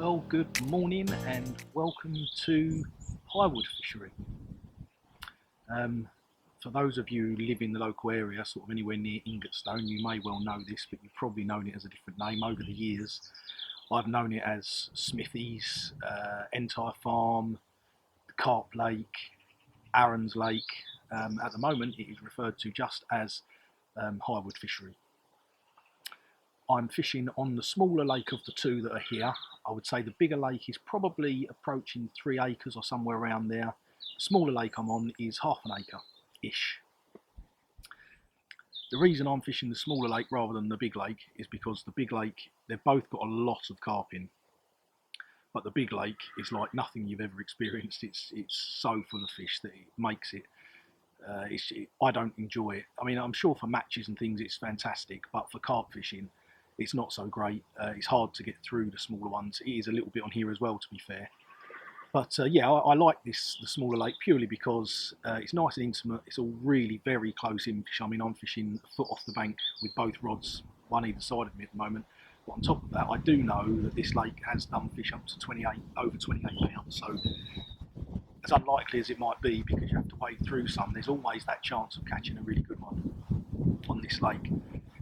Well, good morning and welcome to Highwood Fishery. For those of you who live in the local area, sort of anywhere near Ingatstone, you may well know this, but you've probably known it as a different name over the years. I've known it as Smithies, Entire Farm, Carp Lake, Aaron's Lake. At the moment it is referred to just as Highwood Fishery. I'm fishing on the smaller lake of the two that are here. I would say the bigger lake is probably approaching 3 acres or somewhere around there. The smaller lake I'm on is half an acre-ish. The reason I'm fishing the smaller lake rather than the big lake is because the big lake, they've both got a lot of carp in. But the big lake is like nothing you've ever experienced. It's so full of fish that it makes it, I don't enjoy it. I mean, I'm sure for matches and things it's fantastic, but for carp fishing, it's not so great. It's hard to get through the smaller ones. It is a little bit on here as well, to be fair. But yeah, I like the smaller lake purely because it's nice and intimate. It's all really very close in fish. I mean, I'm fishing a foot off the bank with both rods, one either side of me at the moment. But on top of that, I do know that this lake has done fish up to over 28 pounds. So as unlikely as it might be, because you have to wade through some, there's always that chance of catching a really good one on this lake.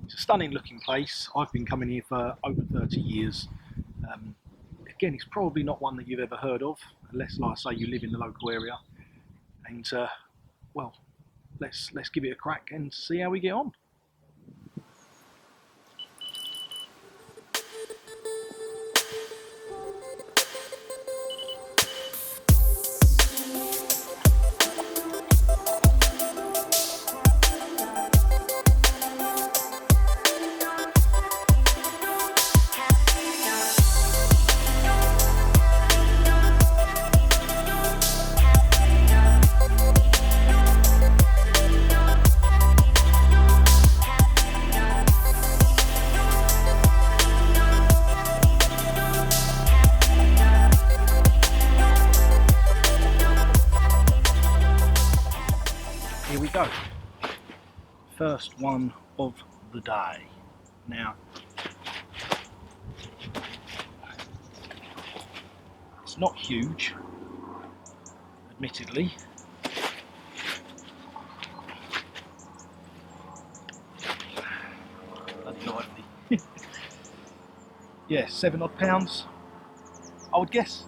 It's a stunning looking place. I've been coming here for over 30 years. Again, it's probably not one that you've ever heard of, unless, like I say, you live in the local area. And well, let's give it a crack and see how we get on. Here we go. First one of the day. Now, it's not huge, admittedly. Bloody lively. Yeah, 7 odd pounds, I would guess.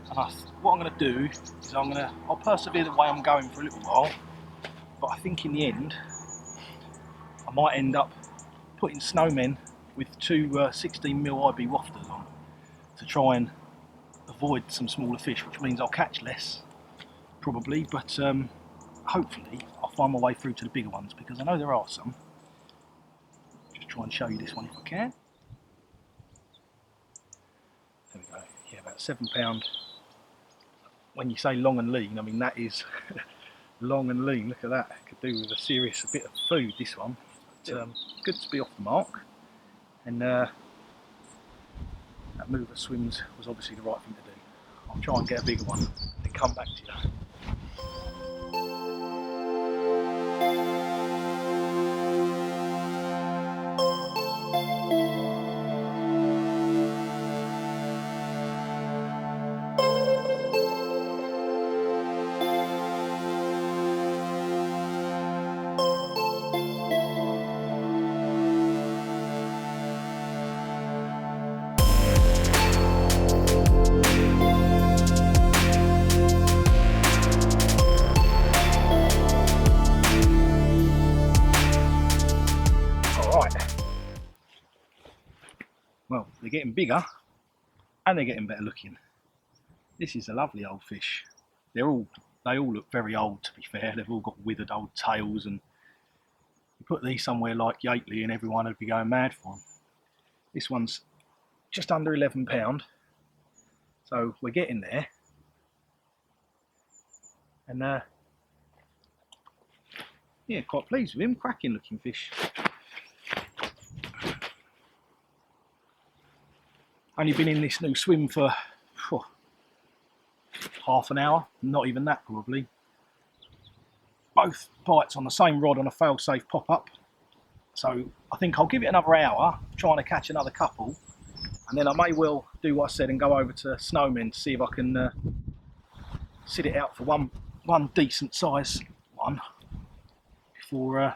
And what I'm going to do is I'll persevere the way I'm going for a little while. But I think in the end, I might end up putting snowmen with two 16mm IB wafters on to try and avoid some smaller fish, which means I'll catch less, probably, but hopefully I'll find my way through to the bigger ones, because I know there are some. Just try and show you this one if I can. There we go, yeah, about £7. When you say long and lean, I mean that is long and lean. Look at that. Could do with a bit of food, this one. But, good to be off the mark. And that move of swims was obviously the right thing to do. I'll try and get a bigger one and come back to you. Well, they're getting bigger and they're getting better looking. This is a lovely old fish. They all look very old, to be fair. They've all got withered old tails, and you put these somewhere like Yateley and everyone would be going mad for them. This one's just under £11, so we're getting there. And yeah, quite pleased with him. Cracking looking fish. Only been in this new swim for half an hour, not even that probably. Both bites on the same rod on a fail-safe pop-up. So I think I'll give it another hour, trying to catch another couple. And then I may well do what I said and go over to Snowmen to see if I can sit it out for one decent size one before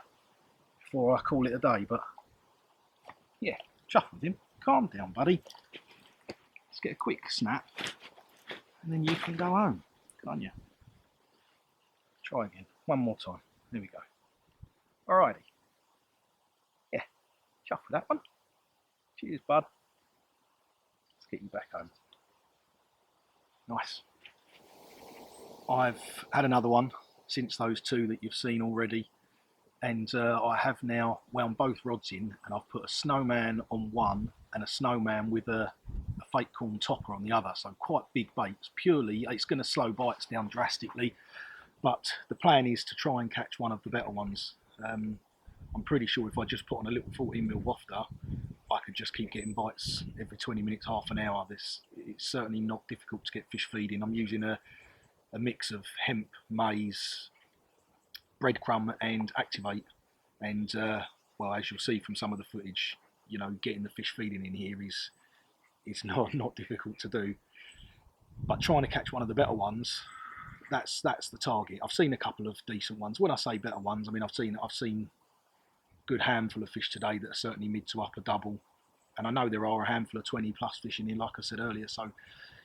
I call it a day. But yeah, chuff with him. Calm down, buddy. Let's get a quick snap and then you can go home, can't you? Try again, one more time. There we go. Alrighty. Yeah, chuff with that one. Cheers, bud. Let's get you back home. Nice. I've had another one since those two that you've seen already, and I have now wound both rods in, and I've put a snowman on one and a snowman with a fake corn topper on the other, so quite big baits. Purely, it's going to slow bites down drastically, but the plan is to try and catch one of the better ones. I'm pretty sure if I just put on a little 14mm wafter, I could just keep getting bites every 20 minutes, half an hour. It's certainly not difficult to get fish feeding. I'm using a mix of hemp, maize, breadcrumb and activate, and well, as you'll see from some of the footage, you know, getting the fish feeding in here is not difficult to do. But trying to catch one of the better ones, that's the target. I've seen a couple of decent ones. When I say better ones, I mean I've seen a good handful of fish today that are certainly mid to upper double, and I know there are a handful of 20 plus fish in here, like I said earlier. So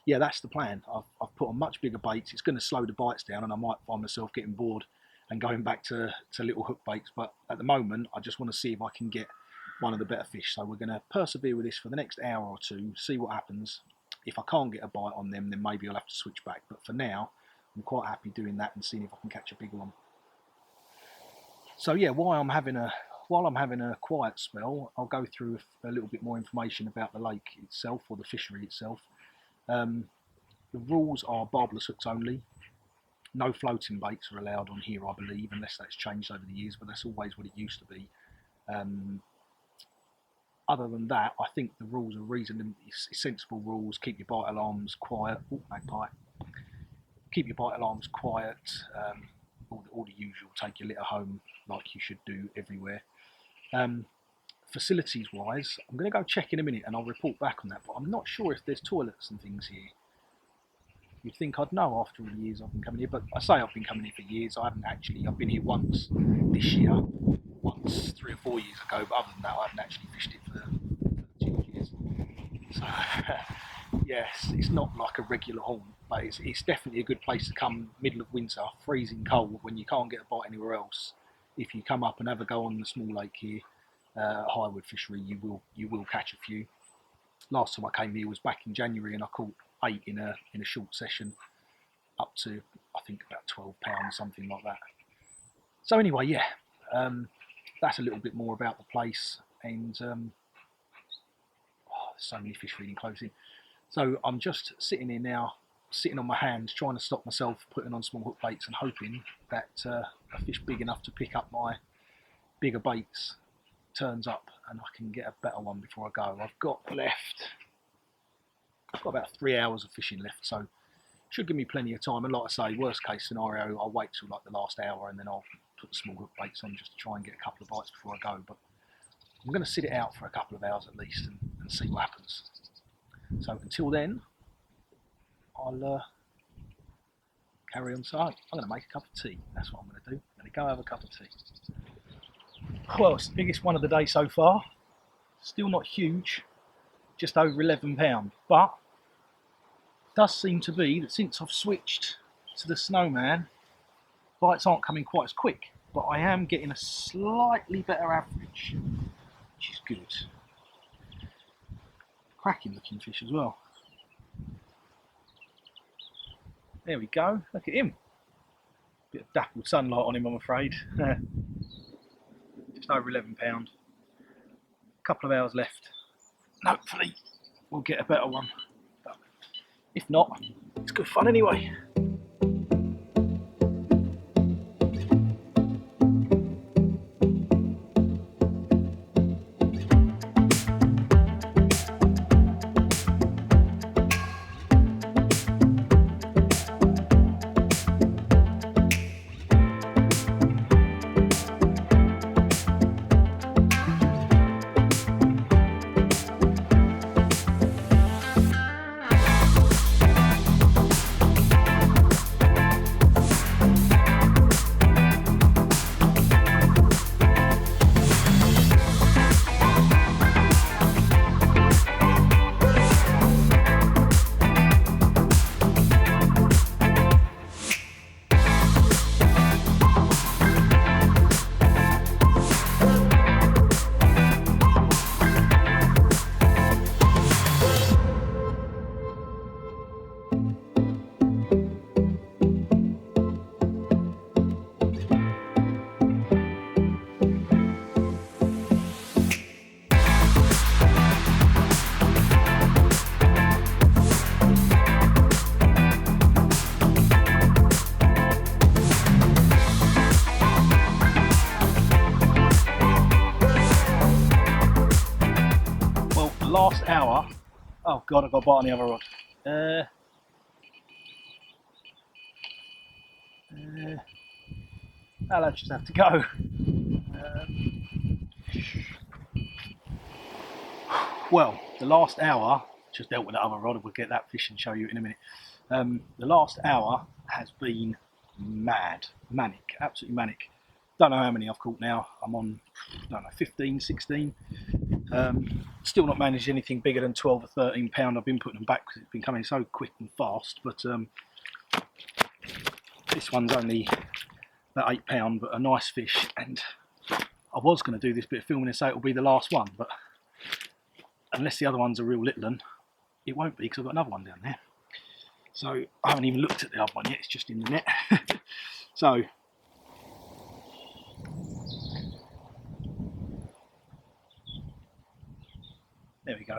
yeah, that's the plan. I've put on much bigger baits. It's going to slow the bites down, and I might find myself getting bored and going back to little hook baits. But at the moment, I just want to see if I can get one of the better fish. So we're going to persevere with this for the next hour or two, see what happens. If I can't get a bite on them, then maybe I'll have to switch back. But for now, I'm quite happy doing that and seeing if I can catch a bigger one. So yeah, while I'm having a quiet spell, I'll go through a little bit more information about the lake itself, or the fishery itself. The rules are barbless hooks only. No floating baits are allowed on here, I believe, unless that's changed over the years, but that's always what it used to be. Other than that, I think the rules are reasonably sensible rules. Keep your bite alarms quiet. Oh, magpie. Keep your bite alarms quiet. All the usual. Take your litter home like you should do everywhere. Facilities wise, I'm going to go check in a minute and I'll report back on that, but I'm not sure if there's toilets and things here. You'd think I'd know after all the years I've been coming here, but I say I've been coming here for years. I haven't actually. I've been here once this year, once 3 or 4 years ago, but other than that I haven't actually fished it for 2 years. So yes, it's not like a regular haunt, but it's definitely a good place to come middle of winter, freezing cold, when you can't get a bite anywhere else. If you come up and have a go on the small lake here, Highwood Fishery, you will catch a few. Last time I came here was back in January, and I caught 8 in a short session, up to I think about £12, something like that. So anyway, yeah, that's a little bit more about the place, and there's so many fish feeding close in. So I'm just sitting here now, sitting on my hands, trying to stop myself putting on small hook baits and hoping that a fish big enough to pick up my bigger baits turns up and I can get a better one before I go. I've got about 3 hours of fishing left, so should give me plenty of time. And like I say, worst case scenario, I'll wait till like the last hour and then I'll put the small hook baits on just to try and get a couple of bites before I go. But I'm going to sit it out for a couple of hours at least and see what happens. So until then, I'll carry on. So I'm going to make a cup of tea. That's what I'm going to do. I'm going to go have a cup of tea. Well, it's the biggest one of the day so far. Still not huge, just over £11. But it does seem to be that since I've switched to the snowman, bites aren't coming quite as quick. But I am getting a slightly better average, which is good. Cracking looking fish as well. There we go, look at him. Bit of dappled sunlight on him, I'm afraid. Just over £11. A couple of hours left. And hopefully we'll get a better one. But if not, it's good fun anyway. Oh God, I got a bite on the other rod. I'll just have to go. Well, the last hour, just dealt with that other rod, we'll get that fish and show you in a minute. The last hour has been mad, manic, absolutely manic. Don't know how many I've caught now. I'm on, I don't know, 15, 16. Still not managed anything bigger than 12 or 13 pound. I've been putting them back because it's been coming so quick and fast, but this one's only about 8 pound, but a nice fish. And I was going to do this bit of filming and say it'll be the last one, but unless the other one's a real little one, it won't be because I've got another one down there. So I haven't even looked at the other one yet, it's just in the net. So there we go.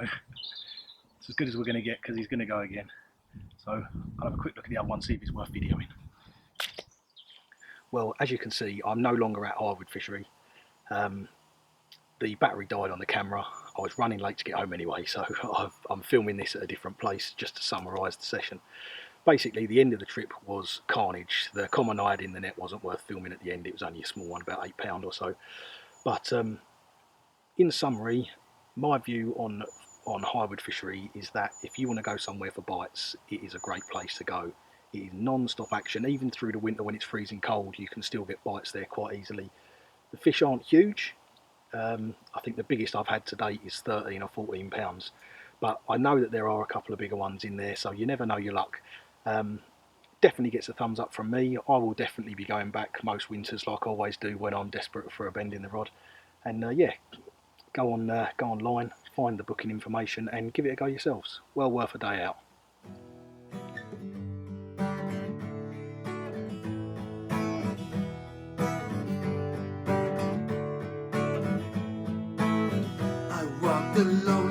It's as good as we're going to get because he's going to go again. So I'll have a quick look at the other one, see if it's worth videoing. Well, as you can see, I'm no longer at Highwood Fishery. The battery died on the camera. I was running late to get home anyway, so I'm filming this at a different place just to summarise the session. Basically, the end of the trip was carnage. The common I had in the net wasn't worth filming at the end. It was only a small one, about 8 pound or so. But in summary, my view on Highwood Fishery is that if you want to go somewhere for bites, it is a great place to go. It is non-stop action. Even through the winter when it's freezing cold, you can still get bites there quite easily. The fish aren't huge. I think the biggest I've had to date is 13 or 14 pounds, but I know that there are a couple of bigger ones in there, so you never know your luck. Definitely gets a thumbs up from me. I will definitely be going back most winters like I always do when I'm desperate for a bend in the rod. And yeah, go online, find the booking information and give it a go yourselves. Well worth a day out. I walked alone